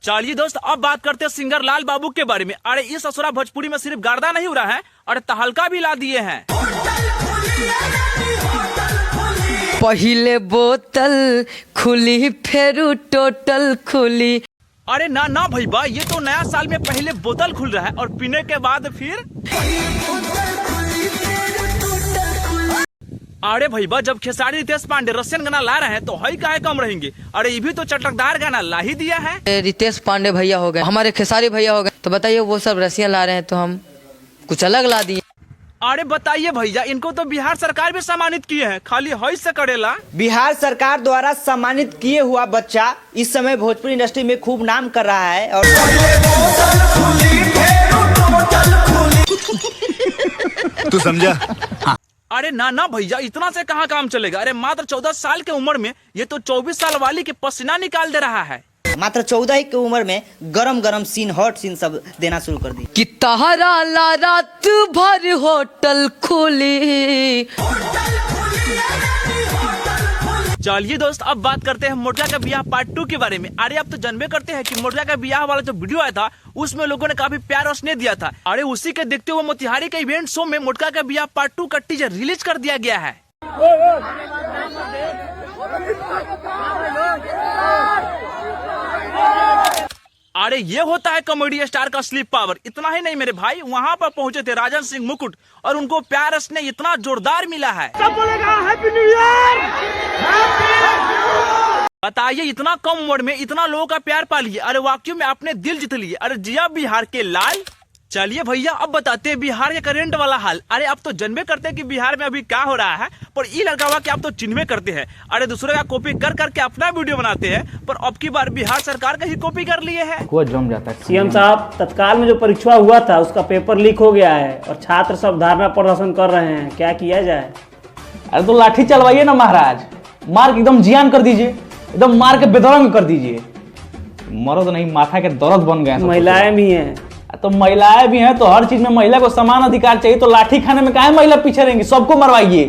चलिए दोस्त, अब बात करते हैं सिंगर लाल बाबू के बारे में। अरे इस असुरा भोजपुरी में सिर्फ गर्दा नहीं उड़ा है, अरे तहलका भी ला दिए हैं। पहले बोतल खुली फिर टोटल खुली। अरे ना ना भैया, ये तो नया साल में पहले बोतल खुल रहा है और पीने के बाद फिर अरे भैया, जब खेसारी रितेश पांडे रसियन गाना ला रहे हैं तो हई काहे कम रहेंगे। अरे ये भी तो चटकदार गाना ला ही दिया है। रितेश पांडे भैया हो गए, हमारे खेसारी भैया हो गए, तो बताइए वो सब रसियन ला रहे हैं तो हम कुछ अलग ला दिए। अरे बताइए भैया, इनको तो बिहार सरकार भी सम्मानित किए हैं, खाली हई से करेला। बिहार सरकार द्वारा सम्मानित किए हुआ बच्चा इस समय भोजपुरी इंडस्ट्री में खूब नाम कर रहा है। और तू समझा? अरे ना ना भैया, इतना से कहाँ काम चलेगा। अरे मात्र 14 साल की उम्र में ये तो 24 साल वाली के पसीना निकाल दे रहा है। मात्र 14 ही की उम्र में गरम गरम सीन, हॉट सीन सब देना शुरू कर दी। कि तहरा ला रात भर होटल खुली। चलिए दोस्त, अब बात करते हैं मोटका का बियाह पार्ट 2 के बारे में। अरे आप तो जानबे करते हैं कि मोटका का बियाह वाला जो वीडियो आया था उसमें लोगों ने काफी प्यार और स्नेह दिया था। अरे उसी के देखते हुए मोतिहारी के इवेंट शो में मोटका का बियाह पार्ट 2 का टीजर रिलीज कर दिया गया है। अरे ये होता है कॉमेडी स्टार का असली पावर। इतना ही नहीं मेरे भाई, वहाँ पर पहुंचे थे राजन सिंह मुकुट और उनको प्यार स्नेह इतना जोरदार मिला है। सब बोलेगा हैप्पी न्यू ईयर। बताइए, इतना कम उम्र में इतना लोगों का प्यार पा लिए। अरे वाकई में आपने दिल जीत लिए। अरे जिया बिहार के लाल। चलिए भैया, अब बताते हैं बिहार के करंट वाला हाल। अरे आप तो जानबे करते हैं कि बिहार में अभी क्या हो रहा है, पर ये लड़का हुआ कि आप तो चिन्हवे करते हैं। अरे दूसरे का कॉपी कर करके अपना वीडियो बनाते हैं, पर अब की बार बिहार सरकार का ही कॉपी कर लिए है। जम जाता है। सीएम साहब, तत्काल में जो परीक्षा हुआ था उसका पेपर लीक हो गया है और छात्र सब धरना प्रदर्शन कर रहे हैं, क्या किया जाए? अरे तो लाठी चलवाइए ना महाराज, मार के एकदम जियान कर दीजिए, एकदम मार के बेदरंग कर दीजिए। मर्द नहीं, माथा के दर्द बन गए। महिलाएं भी हैं, तो महिलाएं भी हैं, तो हर चीज में महिला को समान अधिकार चाहिए। तो लाठी खाने में काहे महिला पीछे रहेंगी? सबको मरवाइए,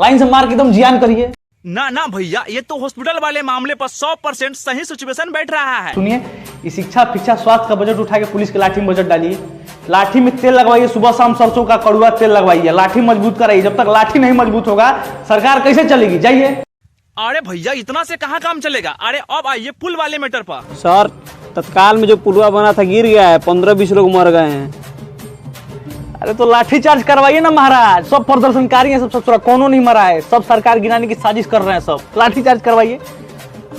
लाइन से मार के एकदम जियान करिए। ना ना भैया, ये तो हॉस्पिटल वाले मामले पर 100% सही सिचुएशन बैठ रहा है। सुनिए, इस शिक्षा फिक्षा स्वास्थ्य का बजट उठा के पुलिस के लाठी में बजट डालिए, लाठी में तेल लगवाइए, सुबह शाम सरसों का कड़ुआ तेल लगवाइए, लाठी मजबूत कराइए। जब तक लाठी नहीं मजबूत होगा सरकार कैसे चलेगी? जाइए। अरे भैया, इतना से कहाँ काम चलेगा। अरे अब आइए पुल वाले मैटर पर। सर, तत्काल में जो पुलवा बना था गिर गया है, 15-20 लोग मर गए हैं। अरे तो लाठी चार्ज करवाइए ना महाराज। सब प्रदर्शनकारी हैं, सब कोनो नहीं मरा है, सब सरकार गिराने की साजिश कर रहे हैं। सब लाठी चार्ज करवाइए।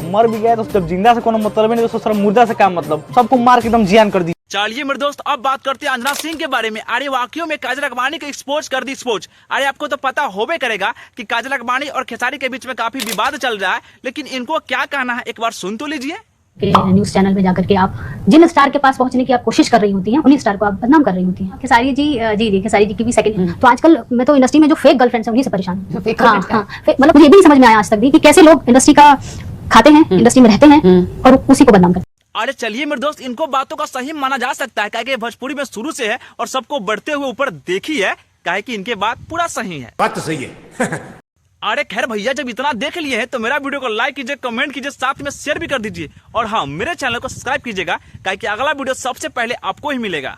मर भी गया तो जब जिंदा से कोनो मतलब नहीं, तो सर मुर्दा से क्या मतलब? सबको मार के एकदम जियान कर दी। चलिए मेरे दोस्त, अब बात करते हैं अंजना सिंह के बारे में। अरे वाकई में काजल अकबानी को एक्सपोज कर दी एक्सपोज। अरे आपको तो पता होबे करेगा कि काजल अकबानी और खेसारी के बीच में काफी विवाद चल रहा है, लेकिन इनको क्या कहना है एक बार सुन तो लीजिए। न्यूज चैनल में जाकर के आप जिन स्टार के पास पहुंचने की आप कोशिश कर रही होती हैं, उन्हीं स्टार को आप बदनाम कर रही होती हैं। खेसारी जी खेसारी जी की भी सेकंड। तो आजकल मैं तो इंडस्ट्री में जो फेक गर्लफ्रेंड्स हैं उन्हीं से परेशान हूं। मतलब मुझे ये भी नहीं समझ में आया आज तक भी कि कैसे लोग इंडस्ट्री का खाते हैं, इंडस्ट्री में रहते हैं और उसी को बदनाम करते हैं। अरे चलिए मेरे दोस्त, इनको बातों का सही माना जा सकता है, क्योंकि भोजपुरी में शुरू से है और सबको बढ़ते हुए ऊपर देखी है, काहे कि इनके बात पूरा सही है। बात तो सही है। अरे खैर भैया, जब इतना देख लिए हैं तो मेरा वीडियो को लाइक कीजिए, कमेंट कीजिए, साथ में शेयर भी कर दीजिए। और हाँ, मेरे चैनल को सब्सक्राइब कीजिएगा, क्योंकि अगला वीडियो सबसे पहले आपको ही मिलेगा।